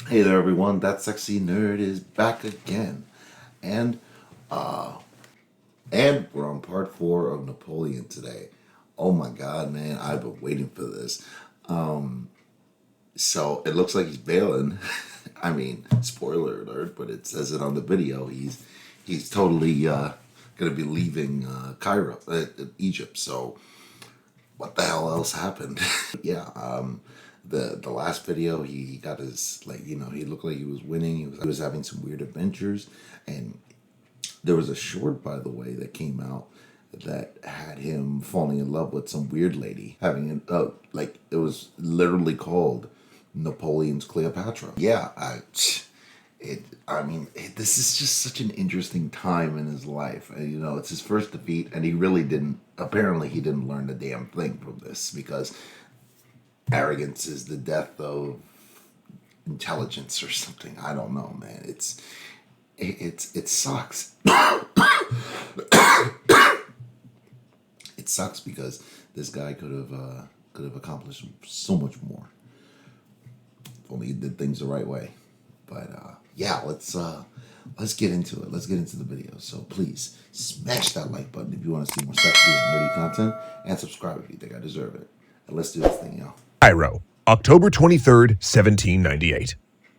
Hey there, everyone. That sexy nerd is back again, and uh, and we're on part 4 of Napoleon today. Oh my God, man! I've been waiting for this. So it looks like he's bailing. I mean, spoiler alert, but it says it on the video. He's totally gonna be leaving Cairo, Egypt. So what the hell else happened? Yeah. The last video, he got his, like, he looked like he was winning. He was having some weird adventures, and there was a short, by the way, that came out that had him falling in love with some weird lady, having an like, it was literally called Napoleon's Cleopatra. Yeah, this is just such an interesting time in his life. And, it's his first defeat, and he really didn't. Apparently, he didn't learn a damn thing from this, because arrogance is the death of intelligence or something. I don't know, man. It sucks. It sucks because this guy could have accomplished so much more if only he did things the right way. But yeah, let's get into it. Let's get into the video. So please smash that like button if you want to see more sexy and nerdy content, and subscribe if you think I deserve it. And let's do this thing, y'all. Cairo, October 23rd, 1798.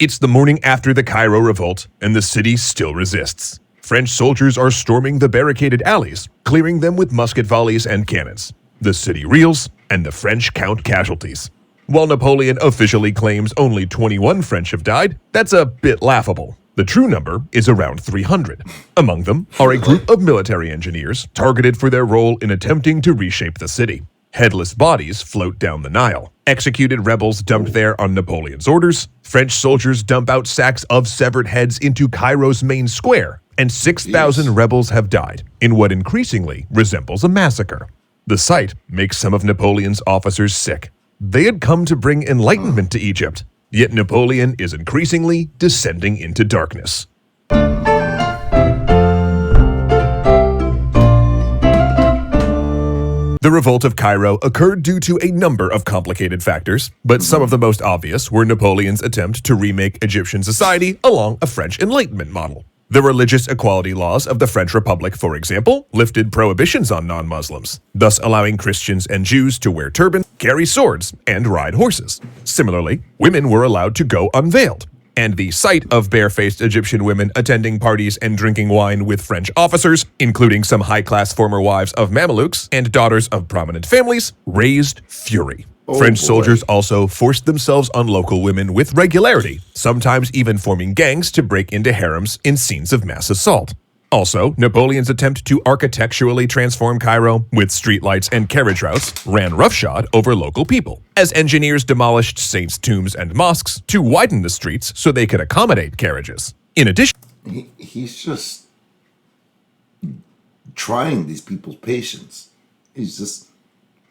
It's the morning after the Cairo revolt, and the city still resists. French soldiers are storming the barricaded alleys, clearing them with musket volleys and cannons. The city reels, and the French count casualties. While Napoleon officially claims only 21 French have died, that's a bit laughable. The true number is around 300. Among them are a group of military engineers targeted for their role in attempting to reshape the city. Headless bodies float down the Nile. Executed rebels dumped there on Napoleon's orders. French soldiers dump out sacks of severed heads into Cairo's main square. And 6,000 rebels have died in what increasingly resembles a massacre. The sight makes some of Napoleon's officers sick. They had come to bring enlightenment to Egypt, yet Napoleon is increasingly descending into darkness. The revolt of Cairo occurred due to a number of complicated factors, but some of the most obvious were Napoleon's attempt to remake Egyptian society along a French Enlightenment model. The religious equality laws of the French Republic, for example, lifted prohibitions on non-Muslims, thus allowing Christians and Jews to wear turbans, carry swords, and ride horses. Similarly, women were allowed to go unveiled, and the sight of barefaced Egyptian women attending parties and drinking wine with French officers, including some high-class former wives of Mamelukes and daughters of prominent families, raised fury. French soldiers also forced themselves on local women with regularity, sometimes even forming gangs to break into harems in scenes of mass assault. Also, Napoleon's attempt to architecturally transform Cairo with streetlights and carriage routes ran roughshod over local people, as engineers demolished saints' tombs and mosques to widen the streets so they could accommodate carriages. In addition, He's just trying these people's patience. He's just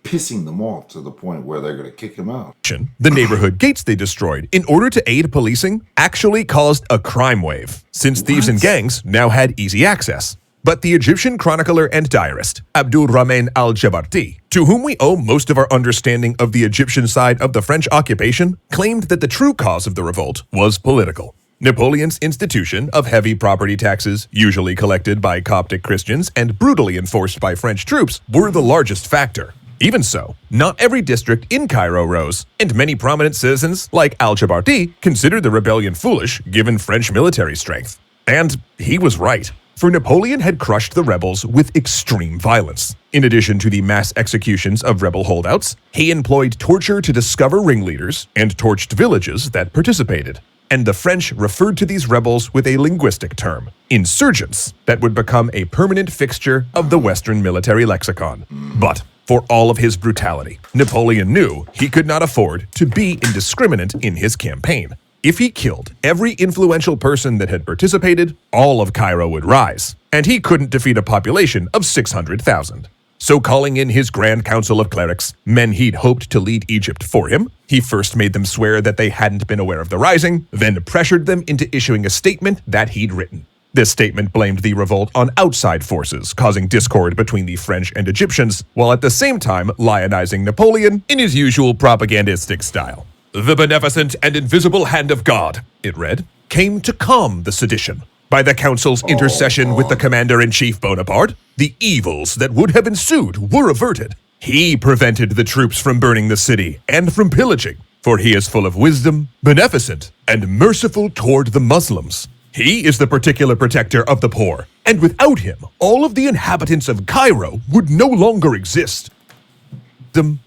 pissing them off to the point where they're going to kick him out. The neighborhood gates they destroyed in order to aid policing actually caused a crime wave, since thieves and gangs now had easy access. But the Egyptian chronicler and diarist, Abdul Rahman al-Jabarti, to whom we owe most of our understanding of the Egyptian side of the French occupation, claimed that the true cause of the revolt was political. Napoleon's institution of heavy property taxes, usually collected by Coptic Christians and brutally enforced by French troops, were the largest factor. Even so, not every district in Cairo rose, and many prominent citizens, like al-Jabarti, considered the rebellion foolish given French military strength. And he was right, for Napoleon had crushed the rebels with extreme violence. In addition to the mass executions of rebel holdouts, he employed torture to discover ringleaders and torched villages that participated. And the French referred to these rebels with a linguistic term, insurgents, that would become a permanent fixture of the Western military lexicon. But for all of his brutality, Napoleon knew he could not afford to be indiscriminate in his campaign. If he killed every influential person that had participated, all of Cairo would rise, and he couldn't defeat a population of 600,000. So calling in his Grand Council of Clerics, men he'd hoped to lead Egypt for him, he first made them swear that they hadn't been aware of the rising, then pressured them into issuing a statement that he'd written. This statement blamed the revolt on outside forces, causing discord between the French and Egyptians, while at the same time lionizing Napoleon in his usual propagandistic style. "The beneficent and invisible hand of God," it read, "came to calm the sedition. By the council's intercession with the commander-in-chief Bonaparte, the evils that would have ensued were averted. He prevented the troops from burning the city and from pillaging, for he is full of wisdom, beneficent, and merciful toward the Muslims. He is the particular protector of the poor, and without him, all of the inhabitants of Cairo would no longer exist.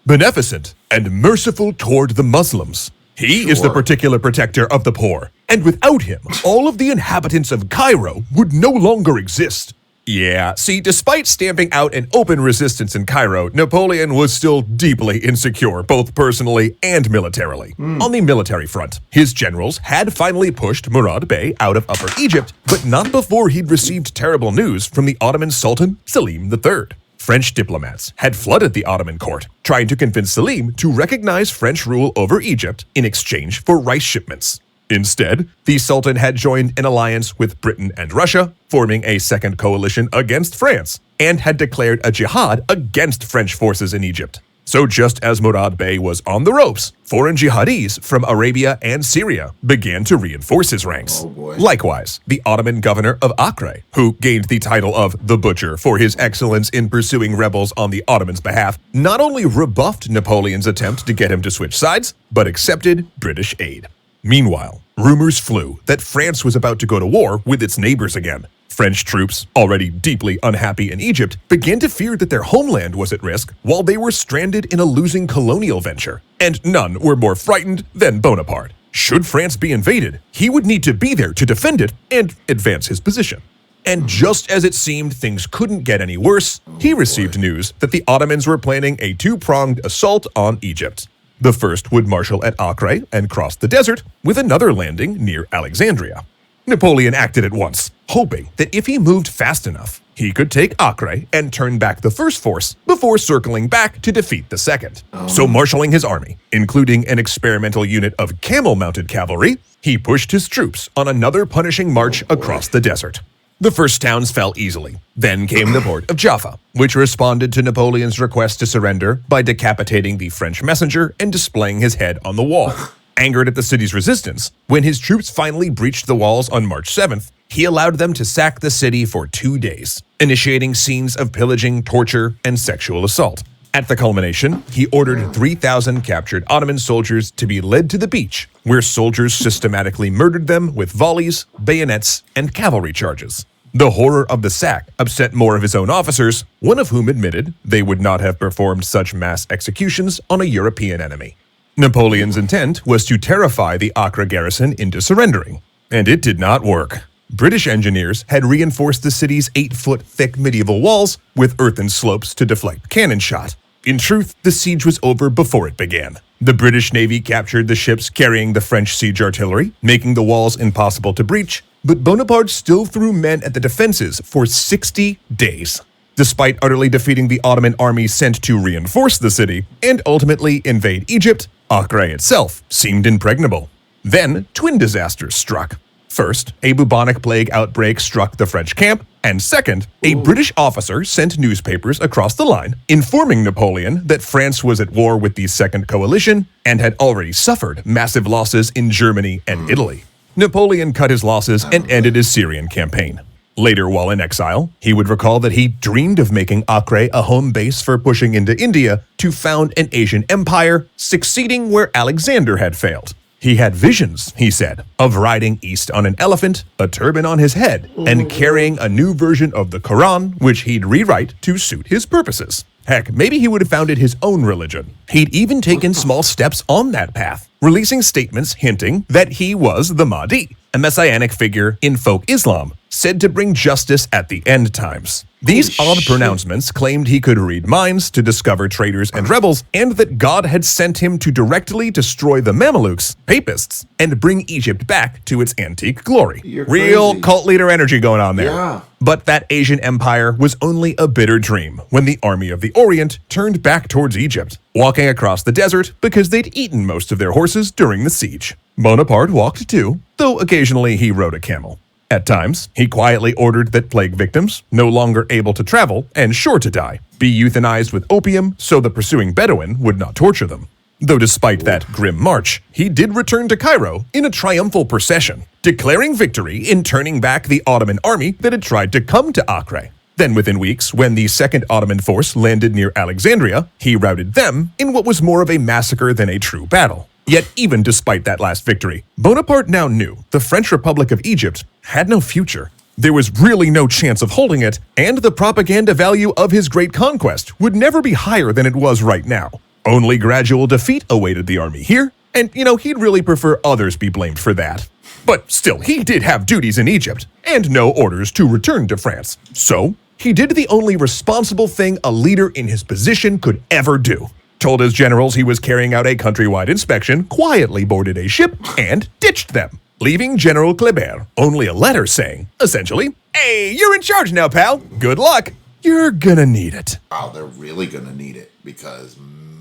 Beneficent and merciful toward the Muslims. He is the particular protector of the poor, and without him, all of the inhabitants of Cairo would no longer exist." Yeah, see, despite stamping out an open resistance in Cairo, Napoleon was still deeply insecure, both personally and militarily. On the military front, his generals had finally pushed Murad Bey out of Upper Egypt, but not before he'd received terrible news from the Ottoman Sultan Selim III. French diplomats had flooded the Ottoman court, trying to convince Selim to recognize French rule over Egypt in exchange for rice shipments. Instead, the Sultan had joined an alliance with Britain and Russia, forming a second coalition against France, and had declared a jihad against French forces in Egypt. So just as Murad Bey was on the ropes, foreign jihadis from Arabia and Syria began to reinforce his ranks. Likewise, the Ottoman governor of Acre, who gained the title of the Butcher for his excellence in pursuing rebels on the Ottomans' behalf, not only rebuffed Napoleon's attempt to get him to switch sides, but accepted British aid. Meanwhile, rumors flew that France was about to go to war with its neighbors again. French troops, already deeply unhappy in Egypt, began to fear that their homeland was at risk while they were stranded in a losing colonial venture. And none were more frightened than Bonaparte. Should France be invaded, he would need to be there to defend it and advance his position. And just as it seemed things couldn't get any worse, he received news that the Ottomans were planning a two-pronged assault on Egypt. The first would marshal at Acre and cross the desert, with another landing near Alexandria. Napoleon acted at once, hoping that if he moved fast enough, he could take Acre and turn back the first force before circling back to defeat the second. So marshaling his army, including an experimental unit of camel-mounted cavalry, he pushed his troops on another punishing march across the desert. The first towns fell easily. Then came the port of Jaffa, which responded to Napoleon's request to surrender by decapitating the French messenger and displaying his head on the wall. Angered at the city's resistance, when his troops finally breached the walls on March 7th, he allowed them to sack the city for 2 days, initiating scenes of pillaging, torture, and sexual assault. At the culmination, he ordered 3,000 captured Ottoman soldiers to be led to the beach, where soldiers systematically murdered them with volleys, bayonets, and cavalry charges. The horror of the sack upset more of his own officers, one of whom admitted they would not have performed such mass executions on a European enemy. Napoleon's intent was to terrify the Acre garrison into surrendering, and it did not work. British engineers had reinforced the city's 8-foot thick medieval walls with earthen slopes to deflect cannon shot. In truth, the siege was over before it began. The British Navy captured the ships carrying the French siege artillery, making the walls impossible to breach, but Bonaparte still threw men at the defenses for 60 days. Despite utterly defeating the Ottoman army sent to reinforce the city and ultimately invade Egypt, Acre itself seemed impregnable. Then, twin disasters struck. First, a bubonic plague outbreak struck the French camp, and second, a British officer sent newspapers across the line informing Napoleon that France was at war with the Second Coalition and had already suffered massive losses in Germany and Italy. Napoleon cut his losses and ended his Syrian campaign. Later, while in exile, he would recall that he dreamed of making Acre a home base for pushing into India to found an Asian empire, succeeding where Alexander had failed. He had visions, he said, of riding east on an elephant, a turban on his head, and carrying a new version of the Quran, which he'd rewrite to suit his purposes. Heck, maybe he would have founded his own religion. He'd even taken small steps on that path, releasing statements hinting that he was the Mahdi, a messianic figure in folk Islam, said to bring justice at the end times. These odd pronouncements claimed he could read minds to discover traitors and rebels, and that God had sent him to directly destroy the Mamelukes, papists, and bring Egypt back to its antique glory. Real cult leader energy going on there. Yeah. But that Asian empire was only a bitter dream when the army of the Orient turned back towards Egypt, walking across the desert because they'd eaten most of their horses during the siege. Bonaparte walked too, though occasionally he rode a camel. At times, he quietly ordered that plague victims, no longer able to travel and sure to die, be euthanized with opium so the pursuing Bedouin would not torture them. Though despite that grim march, he did return to Cairo in a triumphal procession, declaring victory in turning back the Ottoman army that had tried to come to Acre. Then within weeks, when the Second Ottoman force landed near Alexandria, he routed them in what was more of a massacre than a true battle. Yet even despite that last victory, Bonaparte now knew the French Republic of Egypt had no future. There was really no chance of holding it, and the propaganda value of his great conquest would never be higher than it was right now. Only gradual defeat awaited the army here, and he'd really prefer others be blamed for that. But still, he did have duties in Egypt, and no orders to return to France. So, he did the only responsible thing a leader in his position could ever do. Told his generals he was carrying out a countrywide inspection, quietly boarded a ship, and ditched them, leaving General Kleber only a letter saying, essentially, "Hey, you're in charge now, pal. Good luck. You're gonna need it." Wow, they're really gonna need it because,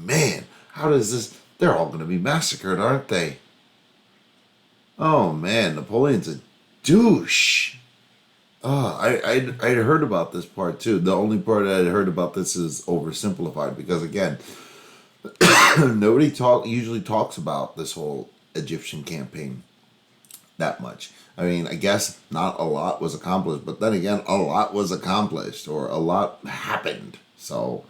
man, how does this? They're all gonna be massacred, aren't they? Oh man, Napoleon's a douche. Oh, I'd heard about this part too. The only part I'd heard about this is oversimplified because again, nobody usually talks about this whole Egyptian campaign that much. I mean, I guess not a lot was accomplished, but then again, a lot was accomplished or a lot happened. So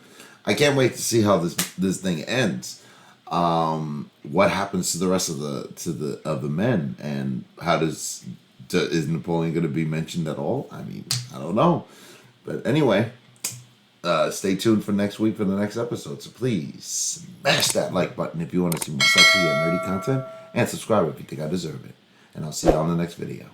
I can't wait to see how this thing ends. What happens to the rest of the men, and how is Napoleon going to be mentioned at all? I mean, I don't know. But anyway, stay tuned for next week for the next episode. So please smash that like button if you want to see more sexy and nerdy content, and subscribe if you think I deserve it. And I'll see you on the next video.